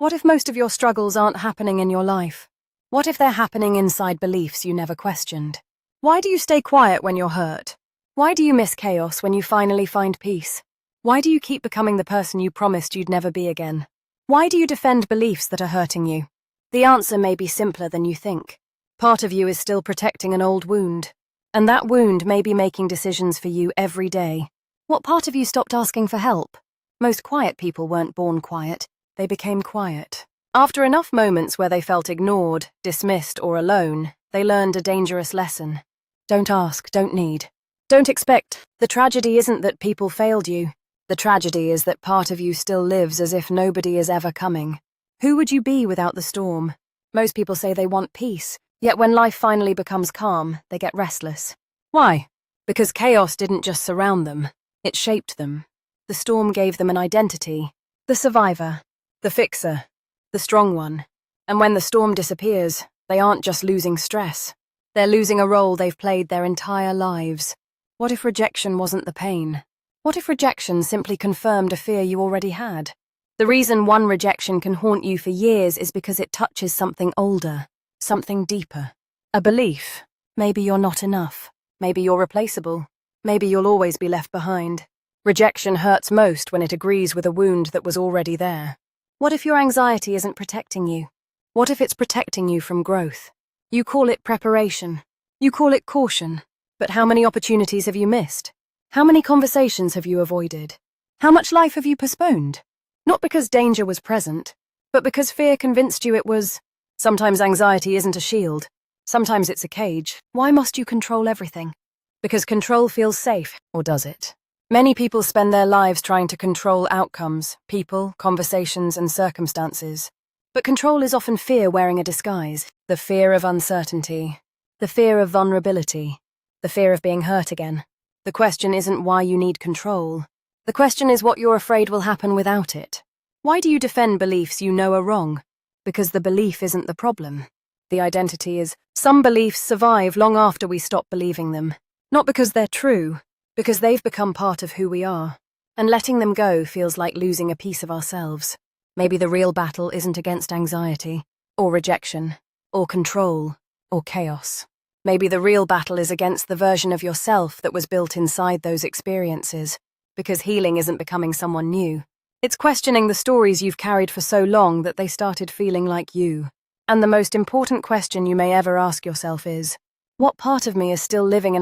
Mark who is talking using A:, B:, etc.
A: What if most of your struggles aren't happening in your life? What if they're happening inside beliefs you never questioned? Why do you stay quiet when you're hurt? Why do you miss chaos when you finally find peace? Why do you keep becoming the person you promised you'd never be again? Why do you defend beliefs that are hurting you? The answer may be simpler than you think. Part of you is still protecting an old wound, and that wound may be making decisions for you every day. What part of you stopped asking for help? Most quiet people weren't born quiet. They became quiet. After enough moments where they felt ignored, dismissed, or alone, they learned a dangerous lesson. Don't ask, don't need. Don't expect. The tragedy isn't that people failed you. The tragedy is that part of you still lives as if nobody is ever coming. Who would you be without the storm? Most people say they want peace, yet when life finally becomes calm, they get restless. Why? Because chaos didn't just surround them, it shaped them. The storm gave them an identity. The survivor. The fixer, the strong one. And when the storm disappears, they aren't just losing stress. They're losing a role they've played their entire lives. What if rejection wasn't the pain? What if rejection simply confirmed a fear you already had? The reason one rejection can haunt you for years is because it touches something older, something deeper. A belief. Maybe you're not enough. Maybe you're replaceable. Maybe you'll always be left behind. Rejection hurts most when it agrees with a wound that was already there. What if your anxiety isn't protecting you? What if it's protecting you from growth? You call it preparation. You call it caution. But how many opportunities have you missed? How many conversations have you avoided? How much life have you postponed? Not because danger was present, but because fear convinced you it was. Sometimes anxiety isn't a shield. Sometimes it's a cage. Why must you control everything? Because control feels safe, or does it? Many people spend their lives trying to control outcomes, people, conversations, and circumstances. But control is often fear wearing a disguise. The fear of uncertainty. The fear of vulnerability. The fear of being hurt again. The question isn't why you need control. The question is what you're afraid will happen without it. Why do you defend beliefs you know are wrong? Because the belief isn't the problem. The identity is. Some beliefs survive long after we stop believing them. Not because they're true, because they've become part of who we are. And letting them go feels like losing a piece of ourselves. Maybe the real battle isn't against anxiety, or rejection, or control, or chaos. Maybe the real battle is against the version of yourself that was built inside those experiences, because healing isn't becoming someone new. It's questioning the stories you've carried for so long that they started feeling like you. And the most important question you may ever ask yourself is, what part of me is still living in